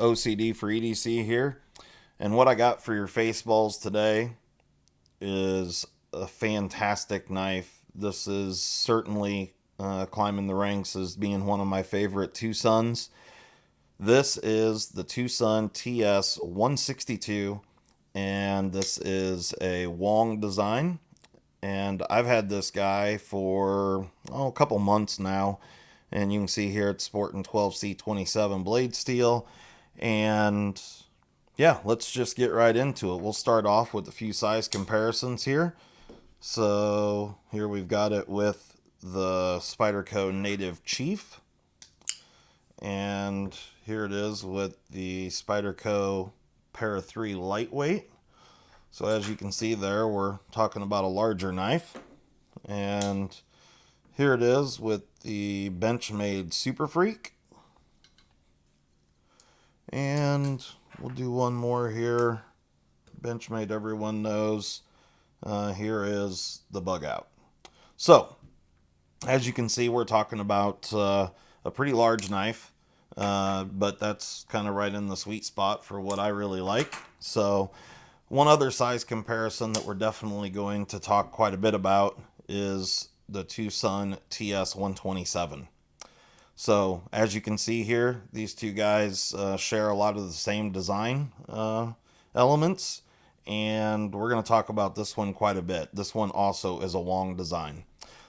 OCD for EDC here, and what I got for your face balls today is a fantastic knife. This is certainly climbing the ranks as being one of my favorite TwoSuns. This is the TwoSun TS-162, and this is a Wong design. And I've had this guy for a couple months now, and you can see here it's sporting 12C27 blade steel. And yeah, let's just get right into it. We'll start off with a few size comparisons here. So here we've got it with the Spyderco Native Chief, and here it is with the Spyderco Para 3 Lightweight. So as you can see there, we're talking about a larger knife. And here it is with the Benchmade Super Freak. And we'll do one more here. Benchmade, everyone knows. Here is the Bug Out. So, as you can see, we're talking about a pretty large knife. But that's kind of right in the sweet spot for what I really like. So, one other size comparison that we're definitely going to talk quite a bit about is the TwoSun TS-127. So, as you can see here, these two guys share a lot of the same design elements, and we're going to talk about this one quite a bit. This one also is a Wong design.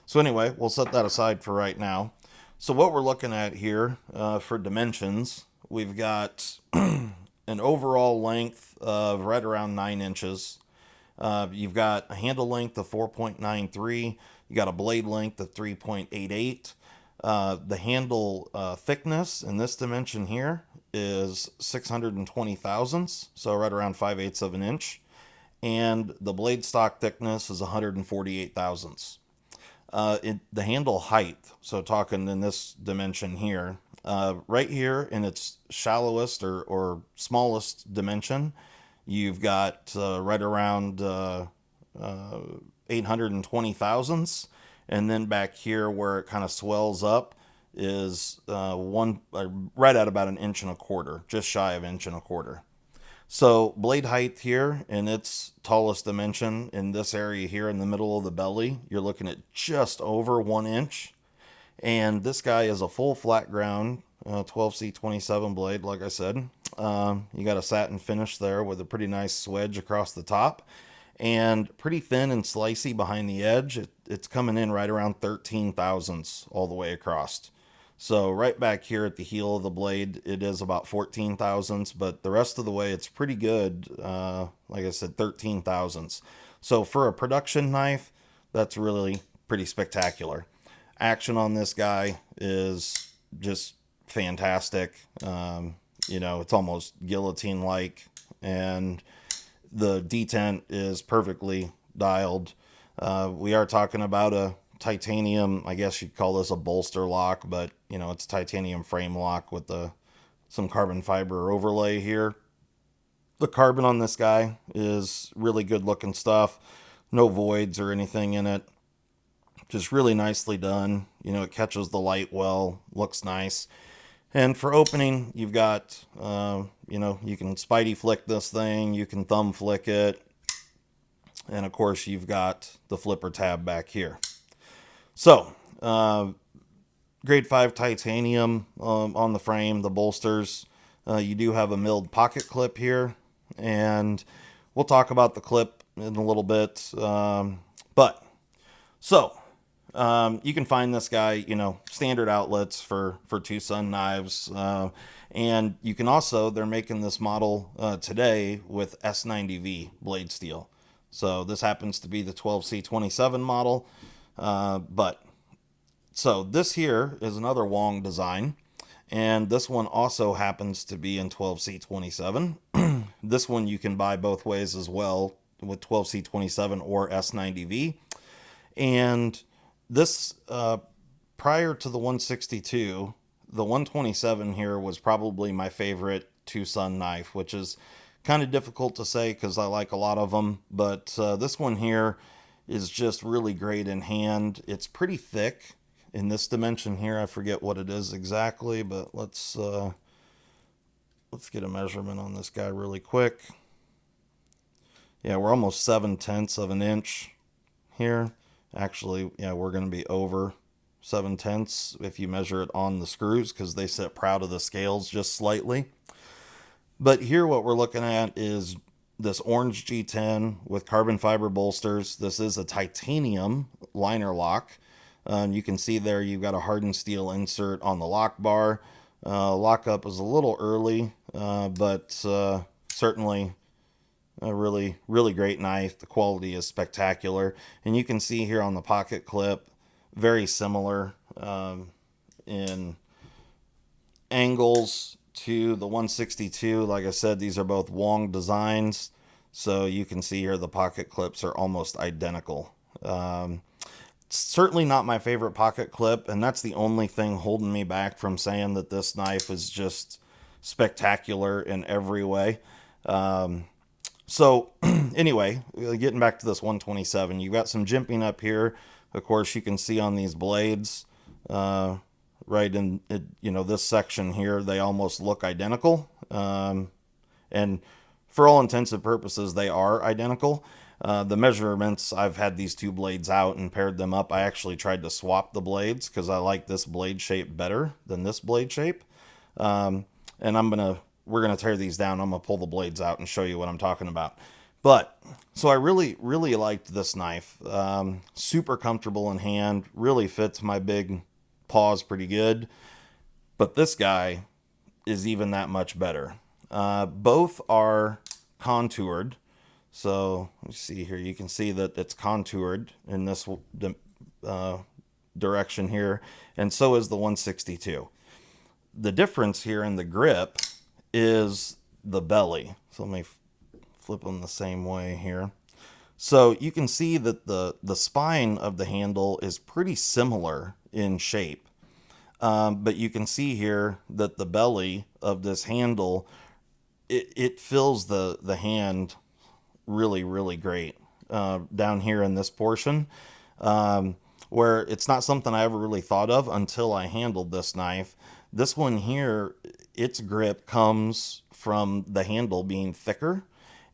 So anyway, we'll set that aside for right now. So what we're looking at here for dimensions, we've got an overall length of right around 9 inches. You've got a handle length of 4.93. You got a blade length of 3.88. The handle thickness in this dimension here is 620 thousandths, so right around 5/8 of an inch. And the blade stock thickness is 148 thousandths. The handle height, so talking in this dimension here, right here in its shallowest or smallest dimension, you've got right around 820 thousandths. And then back here where it kind of swells up is right at about 1.25 inches, just shy of 1.25 inches. So blade height here in its tallest dimension in this area here in the middle of the belly, you're looking at just over 1 inch. And this guy is a full flat ground 12C27 blade, like I said. You got a satin finish there with a pretty nice swedge across the top. And pretty thin and slicey behind the edge. It's coming in right around 13 thousandths all the way across. So right back here at the heel of the blade, it is about 14 thousandths, but the rest of the way it's pretty good. Like I said, 13 thousandths. So for a production knife, that's really pretty spectacular. Action on this guy is just fantastic. It's almost guillotine-like, and the detent is perfectly dialed. We are talking about a titanium, I guess you'd call this a bolster lock, but it's a titanium frame lock with some carbon fiber overlay here. The carbon on this guy is really good looking stuff. No voids or anything in it. Just really nicely done. It catches the light well, looks nice. And for opening, you've got, you can spidey flick this thing, you can thumb flick it, and of course you've got the flipper tab back here. So, grade 5 titanium on the frame, the bolsters. You do have a milled pocket clip here, and we'll talk about the clip in a little bit. You can find this guy, standard outlets for TwoSun knives. And you can also, they're making this model today with S90V blade steel. So this happens to be the 12C27 model. So this here is another Wong design. And this one also happens to be in 12C27. This one you can buy both ways as well, with 12C27 or S90V. And this, prior to the 162, the 127 here was probably my favorite TwoSun knife, which is kind of difficult to say because I like a lot of them. But this one here is just really great in hand. It's pretty thick in this dimension here. I forget what it is exactly, but let's let's get a measurement on this guy really quick. Yeah, we're almost 7/10 of an inch here. Actually, yeah, we're going to be over 7/10 if you measure it on the screws, because they sit proud of the scales just slightly. But here what we're looking at is this orange G10 with carbon fiber bolsters. This is a titanium liner lock. You can see there you've got a hardened steel insert on the lock bar. Lockup is a little early, but certainly a really, really great knife. The quality is spectacular. And you can see here on the pocket clip, very similar in angles to the 162. Like I said, these are both Wong designs. So you can see here the pocket clips are almost identical. Certainly not my favorite pocket clip, and that's the only thing holding me back from saying that this knife is just spectacular in every way. So anyway, getting back to this 127, you've got some jimping up here. Of course, you can see on these blades, right in this section here, they almost look identical. And for all intents and purposes, they are identical. The measurements, I've had these two blades out and paired them up. I actually tried to swap the blades because I like this blade shape better than this blade shape. And we're gonna tear these down. I'm gonna pull the blades out and show you what I'm talking about. But so I really, really liked this knife. Super comfortable in hand. Really fits my big paws pretty good. But this guy is even that much better. Both are contoured. So let's see here. You can see that it's contoured in this direction here, and so is the 162. The difference here in the grip is the belly. So let me flip them the same way here. So you can see that the spine of the handle is pretty similar in shape. But you can see here that the belly of this handle, it fills the hand really, really great down here in this portion, where it's not something I ever really thought of until I handled this knife. This one here, its grip comes from the handle being thicker,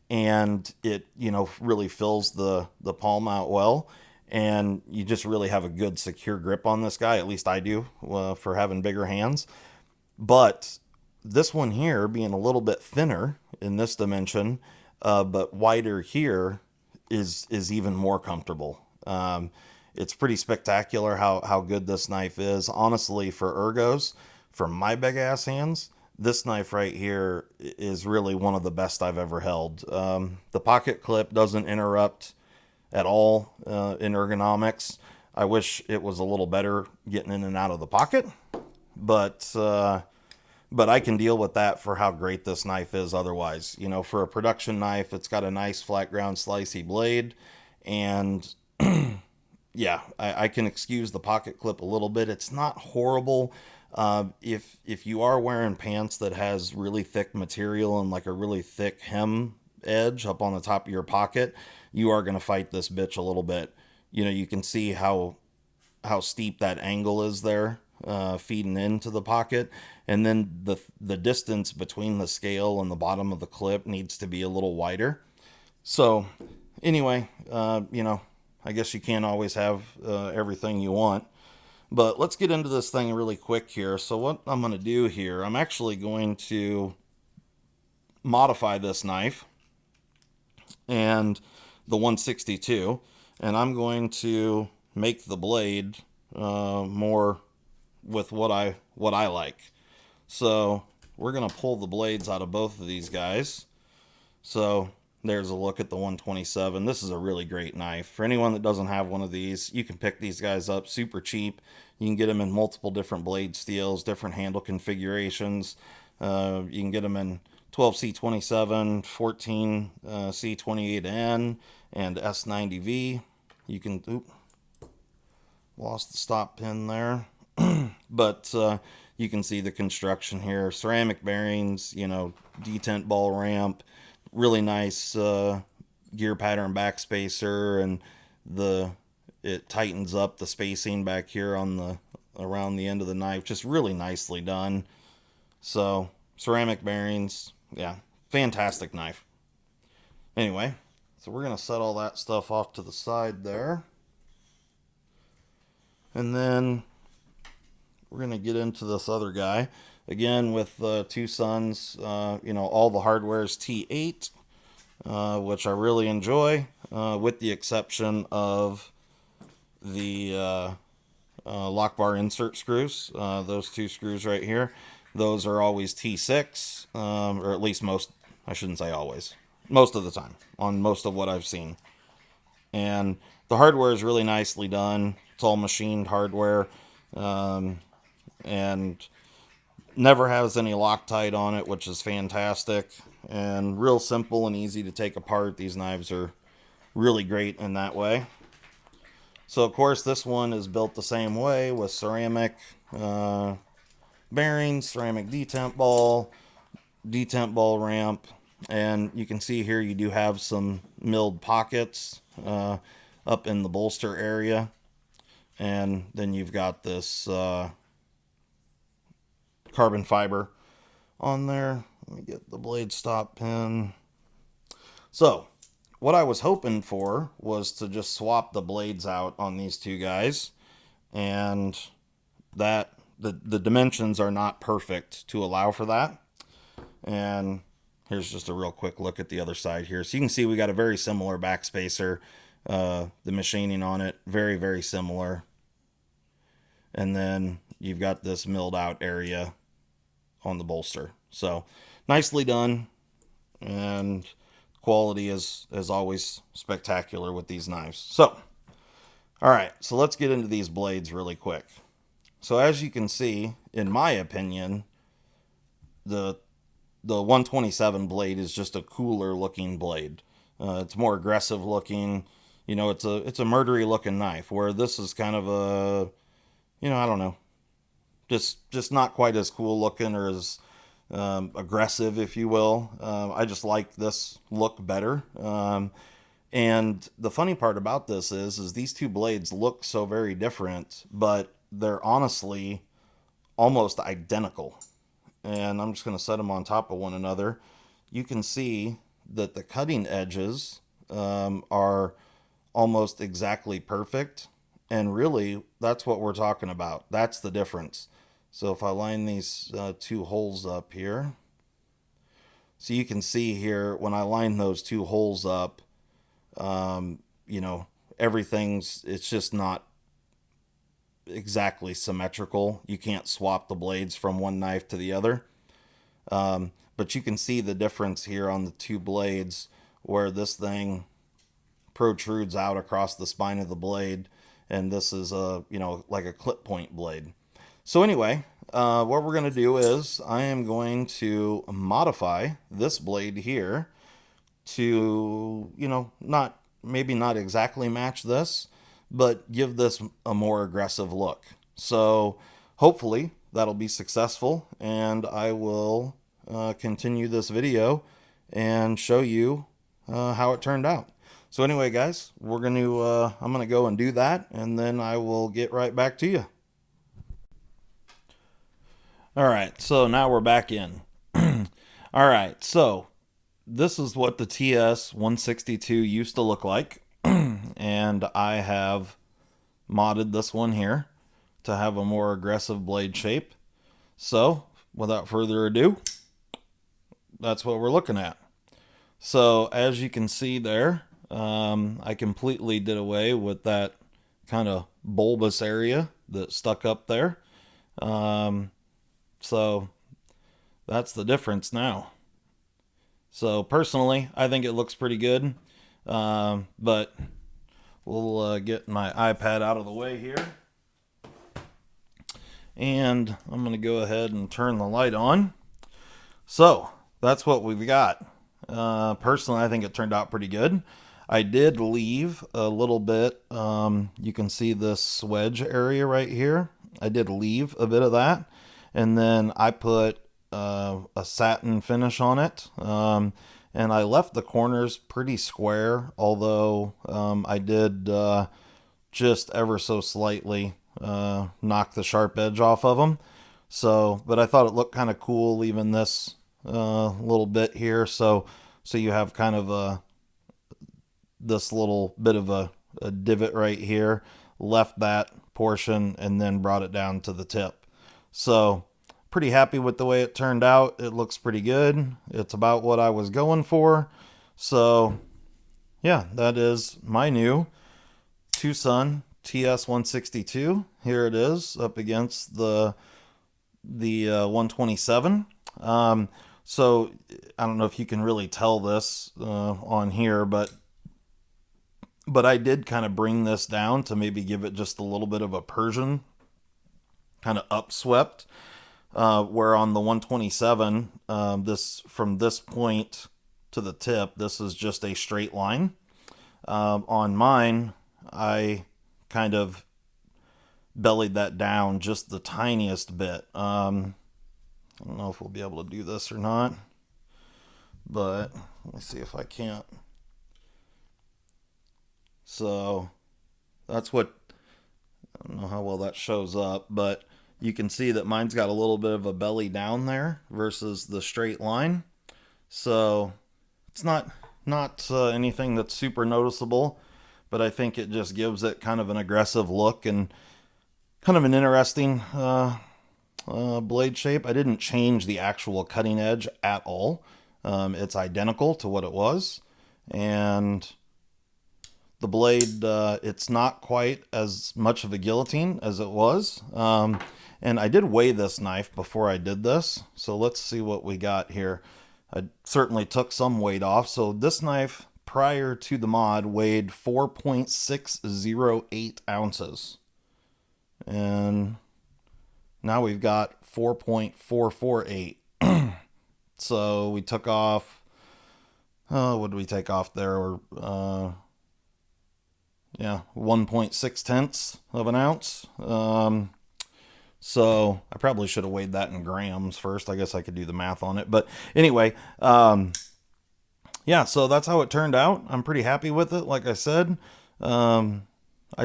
and it really fills the palm out well, and you just really have a good secure grip on this guy. At least I do, for having bigger hands. But this one here being a little bit thinner in this dimension, but wider here, is even more comfortable. It's pretty spectacular how good this knife is. Honestly, for ergos, for my big ass hands, this knife right here is really one of the best I've ever held. The pocket clip doesn't interrupt at all in ergonomics. I wish it was a little better getting in and out of the pocket, but I can deal with that for how great this knife is otherwise. For a production knife, it's got a nice flat ground slicey blade, and yeah, I can excuse the pocket clip a little bit. It's not horrible. If you are wearing pants that has really thick material and like a really thick hem edge up on the top of your pocket, you are going to fight this bitch a little bit. You can see how steep that angle is there, feeding into the pocket, and then the distance between the scale and the bottom of the clip needs to be a little wider. So anyway, I guess you can't always have everything you want. But let's get into this thing really quick here. So what I'm going to do here, I'm actually going to modify this knife and the 162, and I'm going to make the blade more with what I like. So we're going to pull the blades out of both of these guys. So there's a look at the 127. This is a really great knife. For anyone that doesn't have one of these, you can pick these guys up super cheap. You can get them in multiple different blade steels, different handle configurations. You can get them in 12C27, 14C28N, and S90V. You can, lost the stop pin there. But you can see the construction here. Ceramic bearings, detent ball ramp, really nice gear pattern backspacer, and it tightens up the spacing back here on around the end of the knife. Just really nicely done. So ceramic bearings. Yeah, fantastic knife. Anyway, so we're going to set all that stuff off to the side there. And then we're going to get into this other guy. Again, with TwoSun's, all the hardware is T8, which I really enjoy, with the exception of the lock bar insert screws. Those two screws right here, those are always T6, or at least most, I shouldn't say always, most of the time on most of what I've seen. And the hardware is really nicely done. It's all machined hardware, and never has any Loctite on it, which is fantastic, and real simple and easy to take apart. These knives are really great in that way. So of course this one is built the same way with ceramic bearings, ceramic detent ball ramp, and you can see here you do have some milled pockets up in the bolster area, and then you've got this carbon fiber on there. Let me get the blade stop pin. So what I was hoping for was to just swap the blades out on these two guys, and that the dimensions are not perfect to allow for that. And here's just a real quick look at the other side here. So you can see we got a very similar backspacer. The machining on it, very, very similar. And then you've got this milled out area on the bolster. So nicely done, and quality is always spectacular with these knives. So all right, so let's get into these blades really quick. So as you can see, in my opinion, the 127 blade is just a cooler looking blade. It's more aggressive looking. It's a murdery looking knife, where this is kind of a, I don't know, just not quite as cool looking, or as aggressive, if you will. I just like this look better. And the funny part about this is these two blades look so very different, but they're honestly almost identical. And I'm just going to set them on top of one another. You can see that the cutting edges are almost exactly perfect. And really, that's what we're talking about. That's the difference. So if I line these two holes up here, so you can see here, when I line those two holes up, it's just not exactly symmetrical. You can't swap the blades from one knife to the other. But you can see the difference here on the two blades, where this thing protrudes out across the spine of the blade, and this is like a clip point blade. So anyway, what we're going to do is I am going to modify this blade here to, maybe not exactly match this, but give this a more aggressive look. So hopefully that'll be successful, and I will continue this video and show you how it turned out. So anyway, guys, I'm gonna go and do that, and then I will get right back to you. All right, so now we're back in. All right, so this is what the TS-162 used to look like, and I have modded this one here to have a more aggressive blade shape. So without further ado, that's what we're looking at. So as you can see there, I completely did away with that kind of bulbous area that stuck up there. So that's the difference now. So personally, I think it looks pretty good, but we'll get my iPad out of the way here, and I'm going to go ahead and turn the light on. So that's what we've got. Personally, I think it turned out pretty good. I did leave a little bit. You can see this wedge area right here. I did leave a bit of that, and then I put a satin finish on it, and I left the corners pretty square, although I did just ever so slightly knock the sharp edge off of them. So, but I thought it looked kind of cool leaving this little bit here. So you have kind of this little bit of a divot right here, left that portion, and then brought it down to the tip. So pretty happy with the way it turned out. It looks pretty good. It's about what I was going for. So yeah, that is my new TwoSun TS-162. Here it is up against the 127. So I don't know if you can really tell this on here, but I did kind of bring this down to maybe give it just a little bit of a Persian kind of upswept. Where on the 127, this from this point to the tip, this is just a straight line. On mine, I kind of bellied that down just the tiniest bit. I don't know if we'll be able to do this or not, but let me see if I can't. So that's what, I don't know how well that shows up, but you can see that mine's got a little bit of a belly down there versus the straight line. So it's not anything that's super noticeable, but I think it just gives it kind of an aggressive look and kind of an interesting blade shape. I didn't change the actual cutting edge at all. It's identical to what it was. And the blade, it's not quite as much of a guillotine as it was. And I did weigh this knife before I did this. So let's see what we got here. I certainly took some weight off. So this knife prior to the mod weighed 4.608 ounces. And now we've got 4.448. So we took off, what did we take off there? Yeah, 1.6 tenths of an ounce. So I probably should have weighed that in grams first. I guess I could do the math on it. But anyway, yeah, so that's how it turned out. I'm pretty happy with it, like I said. I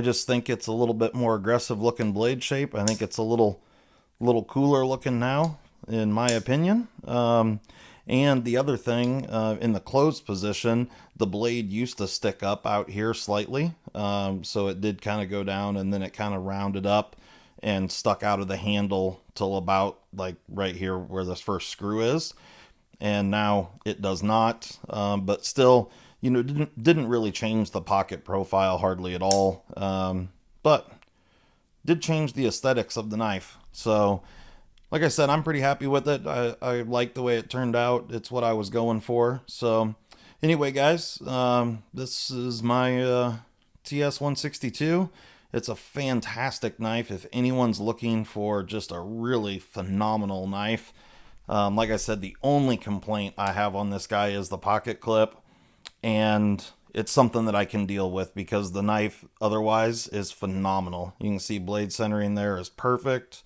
just think it's a little bit more aggressive looking blade shape. I think it's a little cooler looking now, in my opinion. And the other thing, in the closed position, the blade used to stick up out here slightly. So it did kind of go down, and then it kind of rounded up and stuck out of the handle till about like right here where this first screw is. And now it does not, but still, you know, didn't really change the pocket profile hardly at all. But did change the aesthetics of the knife. So like I said, I'm pretty happy with it. I like the way it turned out. It's what I was going for. So anyway, guys, this is my TS-162. It's a fantastic knife if anyone's looking for just a really phenomenal knife. Like I said, the only complaint I have on this guy is the pocket clip, and it's something that I can deal with because the knife otherwise is phenomenal. You can see blade centering there is perfect,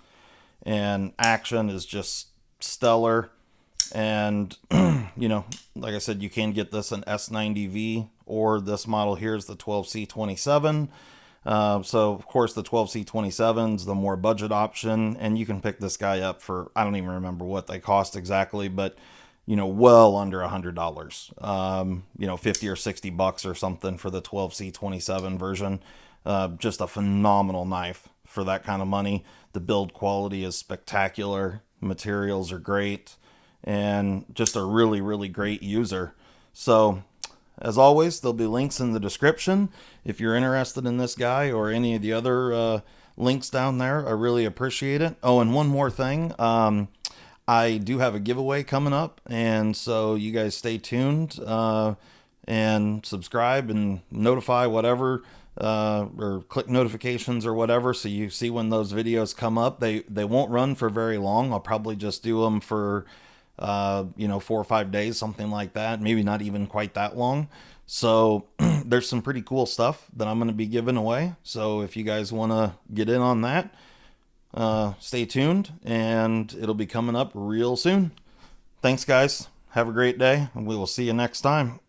and action is just stellar. And you know, like I said, you can get this in S90V, or this model here is the 12C27. So of course the 12C27 is the more budget option, and you can pick this guy up for, I don't even remember what they cost exactly, but you know, well under $100. You know, 50 or 60 bucks or something for the 12C27 version. Just a phenomenal knife for that kind of money. The build quality is spectacular. Materials are great, and just a really, really great user. So as always, there'll be links in the description if you're interested in this guy or any of the other links down there. I really appreciate it. Oh, and one more thing. I do have a giveaway coming up, and so you guys stay tuned and subscribe and notify whatever, or click notifications or whatever, so you see when those videos come up. They won't run for very long. I'll probably just do them for you know, 4 or 5 days, something like that. Maybe not even quite that long. So there's some pretty cool stuff that I'm going to be giving away. So if you guys want to get in on that, stay tuned, and it'll be coming up real soon. Thanks, guys. Have a great day, and we will see you next time.